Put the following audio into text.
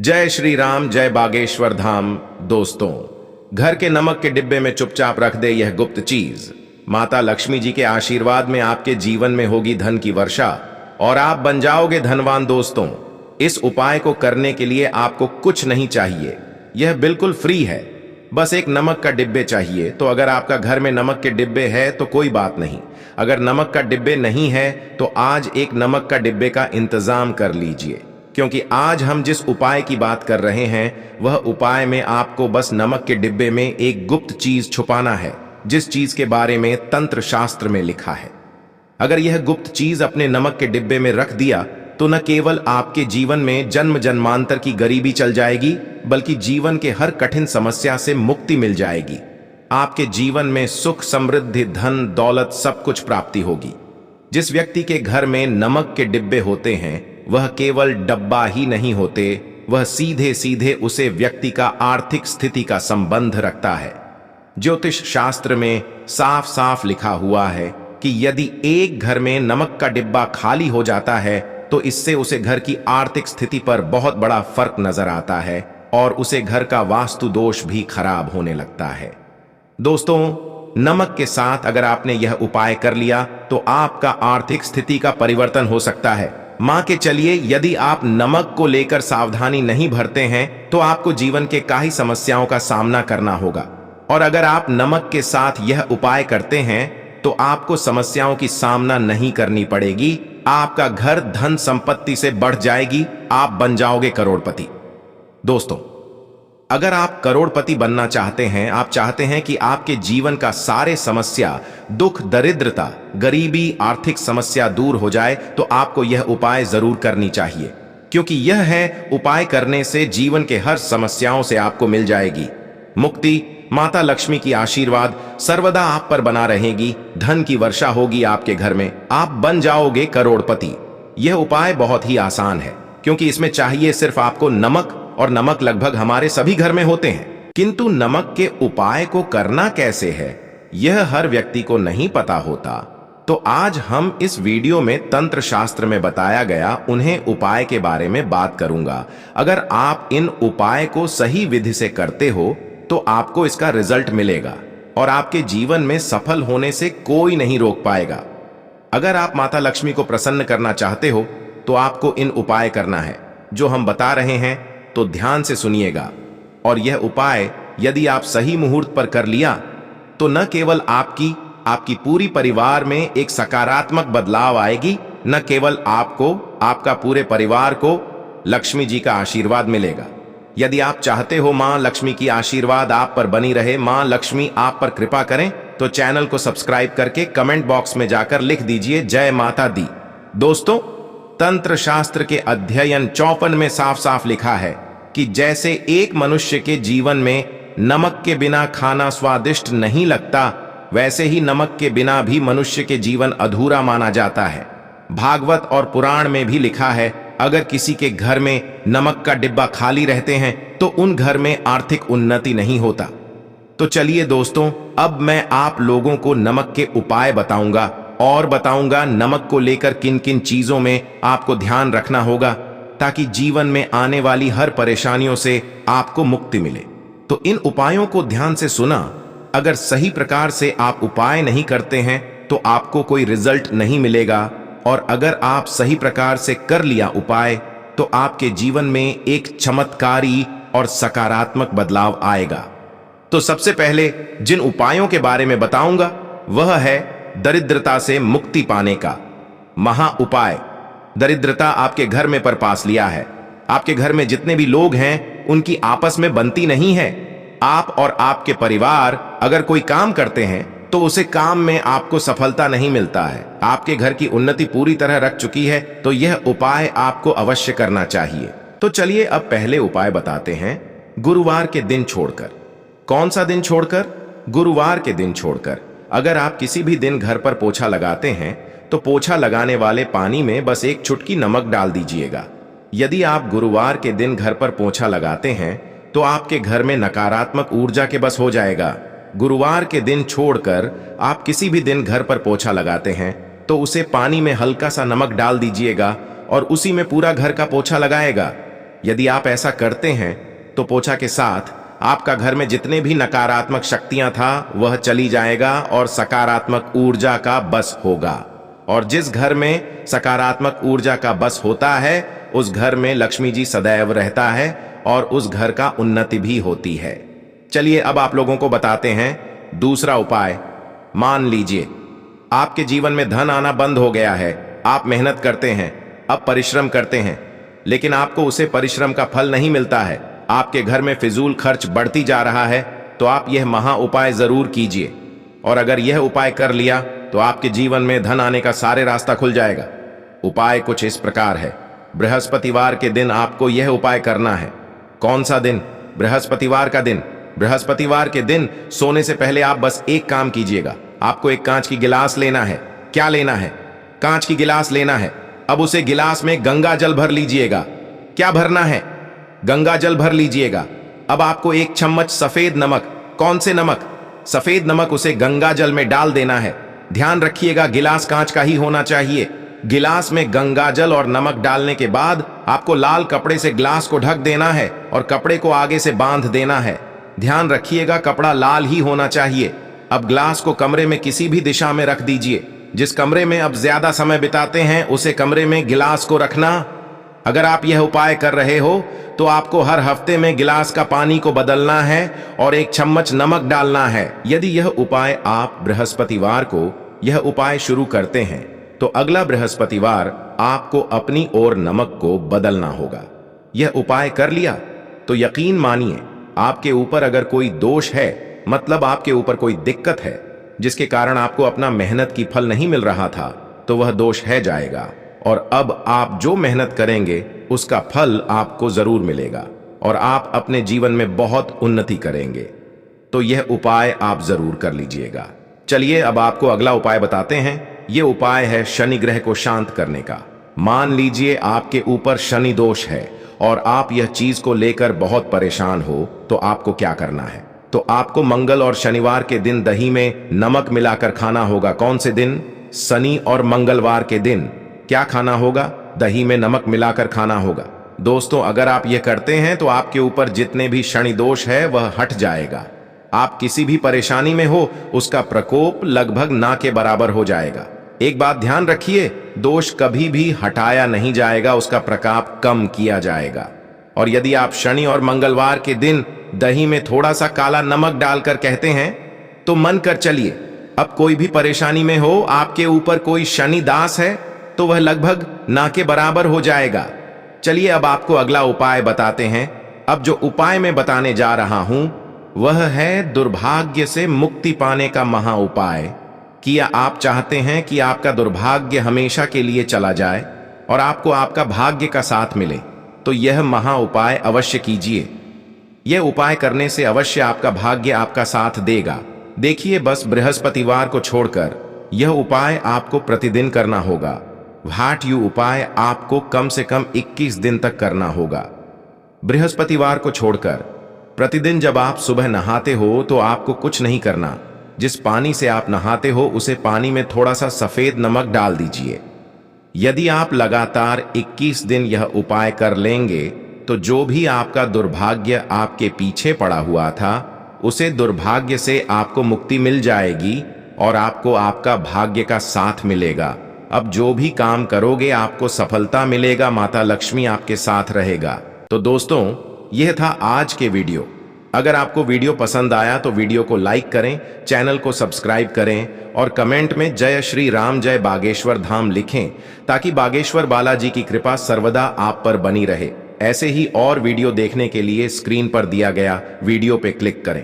जय श्री राम, जय बागेश्वर धाम। दोस्तों, घर के नमक के डिब्बे में चुपचाप रख दे यह गुप्त चीज। माता लक्ष्मी जी के आशीर्वाद में आपके जीवन में होगी धन की वर्षा और आप बन जाओगे धनवान। दोस्तों, इस उपाय को करने के लिए आपको कुछ नहीं चाहिए, यह बिल्कुल फ्री है। बस एक नमक का डिब्बे चाहिए। तो अगर आपका घर में नमक के डिब्बे है तो कोई बात नहीं, अगर नमक का डिब्बे नहीं है तो आज एक नमक का डिब्बे का इंतजाम कर लीजिए, क्योंकि आज हम जिस उपाय की बात कर रहे हैं वह उपाय में आपको बस नमक के डिब्बे में एक गुप्त चीज छुपाना है, जिस चीज के बारे में तंत्र शास्त्र में लिखा है। अगर यह गुप्त चीज अपने नमक के डिब्बे में रख दिया तो न केवल आपके जीवन में जन्म जन्मांतर की गरीबी चल जाएगी, बल्कि जीवन के हर कठिन समस्या से मुक्ति मिल जाएगी। आपके जीवन में सुख, समृद्धि, धन, दौलत सब कुछ प्राप्ति होगी। जिस व्यक्ति के घर में नमक के डिब्बे होते हैं वह केवल डब्बा ही नहीं होते, वह सीधे सीधे उसे व्यक्ति का आर्थिक स्थिति का संबंध रखता है। ज्योतिष शास्त्र में साफ साफ लिखा हुआ है कि यदि एक घर में नमक का डिब्बा खाली हो जाता है तो इससे उसे घर की आर्थिक स्थिति पर बहुत बड़ा फर्क नजर आता है और उसे घर का वास्तु दोष भी खराब होने लगता है। दोस्तों, नमक के साथ अगर आपने यह उपाय कर लिया तो आपका आर्थिक स्थिति का परिवर्तन हो सकता है। मां के चलिए, यदि आप नमक को लेकर सावधानी नहीं बरतते हैं तो आपको जीवन के कई समस्याओं का सामना करना होगा, और अगर आप नमक के साथ यह उपाय करते हैं तो आपको समस्याओं की सामना नहीं करनी पड़ेगी। आपका घर धन संपत्ति से बढ़ जाएगी, आप बन जाओगे करोड़पति। दोस्तों, अगर आप करोड़पति बनना चाहते हैं, आप चाहते हैं कि आपके जीवन का सारे समस्या, दुख, दरिद्रता, गरीबी, आर्थिक समस्या दूर हो जाए, तो आपको यह उपाय जरूर करनी चाहिए, क्योंकि यह है उपाय करने से जीवन के हर समस्याओं से आपको मिल जाएगी मुक्ति। माता लक्ष्मी की आशीर्वाद सर्वदा आप पर बना रहेगी, धन की वर्षा होगी आपके घर में, आप बन जाओगे करोड़पति। यह उपाय बहुत ही आसान है, क्योंकि इसमें चाहिए सिर्फ आपको नमक, और नमक लगभग हमारे सभी घर में होते हैं। किंतु नमक के उपाय को करना कैसे है यह हर व्यक्ति को नहीं पता होता। तो आज हम इस वीडियो में तंत्र शास्त्र में बताया गया उन्हें उपाय के बारे में बात करूंगा। अगर आप इन उपाय को सही विधि से करते हो तो आपको इसका रिजल्ट मिलेगा और आपके जीवन में सफल होने से कोई नहीं रोक पाएगा। अगर आप माता लक्ष्मी को प्रसन्न करना चाहते हो तो आपको इन उपाय करना है जो हम बता रहे हैं, तो ध्यान से सुनिएगा। और यह उपाय यदि आप सही मुहूर्त पर कर लिया तो न केवल आपकी पूरी परिवार में एक सकारात्मक बदलाव आएगी, न केवल आपको, आपका पूरे परिवार को लक्ष्मी जी का आशीर्वाद मिलेगा। यदि आप चाहते हो मां लक्ष्मी की आशीर्वाद आप पर बनी रहे, मां लक्ष्मी आप पर कृपा करें, तो चैनल को सब्सक्राइब करके कमेंट बॉक्स में जाकर लिख दीजिए जय माता दी। दोस्तों, तंत्र शास्त्र के अध्ययन 54 में साफ साफ लिखा है कि जैसे एक मनुष्य के जीवन में नमक के बिना खाना स्वादिष्ट नहीं लगता, वैसे ही नमक के बिना भी मनुष्य के जीवन अधूरा माना जाता है। भागवत और पुराण में भी लिखा है, अगर किसी के घर में नमक का डिब्बा खाली रहते हैं तो उन घर में आर्थिक उन्नति नहीं होता। तो चलिए दोस्तों, अब मैं आप लोगों को नमक के उपाय बताऊंगा और बताऊंगा नमक को लेकर किन किन चीजों में आपको ध्यान रखना होगा, ताकि जीवन में आने वाली हर परेशानियों से आपको मुक्ति मिले। तो इन उपायों को ध्यान से सुना। अगर सही प्रकार से आप उपाय नहीं करते हैं तो आपको कोई रिजल्ट नहीं मिलेगा, और अगर आप सही प्रकार से कर लिया उपाय तो आपके जीवन में एक चमत्कारी और सकारात्मक बदलाव आएगा। तो सबसे पहले जिन उपायों के बारे में बताऊंगा वह है दरिद्रता से मुक्ति पाने का महा उपाय। दरिद्रता आपके घर में प्रवेश लिया है। आपके घर में जितने भी लोग हैं उनकी आपस में बनती नहीं है। आप और आपके परिवार अगर कोई काम करते हैं तो उसे काम में आपको सफलता नहीं मिलता है। आपके घर की उन्नति पूरी तरह रख चुकी है, तो यह उपाय आपको अवश्य करना चाहिए। तो चलिए अब पहले उपाय बताते हैं, गुरुवार के दिन छोड़कर। कौन सा दिन छोड़कर? गुरुवार के दिन छोड़कर। अगर आप किसी भी दिन घर पर पोछा लगाते हैं तो पोछा लगाने वाले पानी में बस एक चुटकी नमक डाल दीजिएगा। यदि आप गुरुवार के दिन घर पर पोछा लगाते हैं तो आपके घर में नकारात्मक ऊर्जा के बस हो जाएगा। गुरुवार के दिन छोड़कर आप किसी भी दिन घर पर पोछा लगाते हैं तो उसे पानी में हल्का सा नमक डाल दीजिएगा और उसी में पूरा घर का पोछा लगाएगा। यदि आप ऐसा करते हैं तो पोछा के साथ आपका घर में जितने भी नकारात्मक शक्तियां था वह चली जाएगा और सकारात्मक ऊर्जा का बस होगा। और जिस घर में सकारात्मक ऊर्जा का बस होता है उस घर में लक्ष्मी जी सदैव रहता है और उस घर का उन्नति भी होती है। चलिए अब आप लोगों को बताते हैं दूसरा उपाय। मान लीजिए आपके जीवन में धन आना बंद हो गया है, आप मेहनत करते हैं, अब परिश्रम करते हैं, लेकिन आपको उसे परिश्रम का फल नहीं मिलता है, आपके घर में फिजूल खर्च बढ़ती जा रहा है, तो आप यह महा उपाय जरूर कीजिए। और अगर यह उपाय कर लिया तो आपके जीवन में धन आने का सारे रास्ता खुल जाएगा। उपाय कुछ इस प्रकार है। बृहस्पतिवार के दिन आपको यह उपाय करना है। कौन सा दिन? बृहस्पतिवार का दिन। बृहस्पतिवार के दिन सोने से पहले आप बस एक काम कीजिएगा। आपको एक कांच की गिलास लेना है। क्या लेना है? कांच की गिलास लेना है। अब उसे गिलास में गंगा जल भर लीजिएगा। क्या भरना है? गंगा जल भर लीजिएगा। अब आपको एक चम्मच सफेद नमक, कौन से नमक? सफेद नमक, उसे गंगा जल में डाल देना है। ध्यान रखिएगा गिलास कांच का ही होना चाहिए। गिलास में गंगा जल और नमक डालने के बाद आपको लाल कपड़े से गिलास को ढक देना है और कपड़े को आगे से बांध देना है। ध्यान रखिएगा कपड़ा लाल ही होना चाहिए। अब गिलास को कमरे में किसी भी दिशा में रख दीजिए। जिस कमरे में अब ज्यादा समय बिताते हैं उसे कमरे में गिलास को रखना। अगर आप यह उपाय कर रहे हो तो आपको हर हफ्ते में गिलास का पानी को बदलना है और एक चम्मच नमक डालना है। यदि यह उपाय आप बृहस्पतिवार को यह उपाय शुरू करते हैं तो अगला बृहस्पतिवार आपको अपनी ओर नमक को बदलना होगा। यह उपाय कर लिया तो यकीन मानिए आपके ऊपर अगर कोई दोष है, मतलब आपके ऊपर कोई दिक्कत है जिसके कारण आपको अपना मेहनत की फल नहीं मिल रहा था, तो वह दोष है जाएगा और अब आप जो मेहनत करेंगे उसका फल आपको जरूर मिलेगा और आप अपने जीवन में बहुत उन्नति करेंगे। तो यह उपाय आप जरूर कर लीजिएगा। चलिए अब आपको अगला उपाय बताते हैं। यह उपाय है शनि ग्रह को शांत करने का। मान लीजिए आपके ऊपर शनि दोष है और आप यह चीज को लेकर बहुत परेशान हो, तो आपको क्या करना है? तो आपको मंगल और शनिवार के दिन दही में नमक मिलाकर खाना होगा। कौन से दिन? शनि और मंगलवार के दिन। क्या खाना होगा? दही में नमक मिलाकर खाना होगा। दोस्तों अगर आप यह करते हैं तो आपके ऊपर जितने भी शनि दोष है वह हट जाएगा। आप किसी भी परेशानी में हो उसका प्रकोप लगभग ना के बराबर हो जाएगा। एक बात ध्यान रखिए, दोष कभी भी हटाया नहीं जाएगा, उसका प्रकोप कम किया जाएगा। और यदि आप शनि और मंगलवार के दिन दही में थोड़ा सा काला नमक डालकर कहते हैं तो मन कर चलिए, अब कोई भी परेशानी में हो, आपके ऊपर कोई शनि दास है तो वह लगभग ना के बराबर हो जाएगा। चलिए अब आपको अगला उपाय बताते हैं। अब जो उपाय मैं बताने जा रहा हूं वह है दुर्भाग्य से मुक्ति पाने का महा उपाय। क्या आप चाहते हैं कि आपका दुर्भाग्य हमेशा के लिए चला जाए और आपको आपका भाग्य का साथ मिले, तो यह महा उपाय अवश्य कीजिए। यह उपाय करने से अवश्य आपका भाग्य आपका साथ देगा। देखिए बस बृहस्पतिवार को छोड़कर यह उपाय आपको प्रतिदिन करना होगा। व्हाट यू उपाय आपको कम से कम 21 दिन तक करना होगा। बृहस्पतिवार को छोड़कर प्रतिदिन जब आप सुबह नहाते हो तो आपको कुछ नहीं करना। जिस पानी से आप नहाते हो उसे पानी में थोड़ा सा सफेद नमक डाल दीजिए। यदि आप लगातार 21 दिन यह उपाय कर लेंगे तो जो भी आपका दुर्भाग्य आपके पीछे पड़ा हुआ था उसे दुर्भाग्य से आपको मुक्ति मिल जाएगी और आपको आपका भाग्य का साथ मिलेगा। अब जो भी काम करोगे आपको सफलता मिलेगा, माता लक्ष्मी आपके साथ रहेगा। तो दोस्तों यह था आज के वीडियो। अगर आपको वीडियो पसंद आया तो वीडियो को लाइक करें, चैनल को सब्सक्राइब करें और कमेंट में जय श्री राम जय बागेश्वर धाम लिखें ताकि बागेश्वर बालाजी की कृपा सर्वदा आप पर बनी रहे। ऐसे ही और वीडियो देखने के लिए स्क्रीन पर दिया गया वीडियो पे क्लिक करें।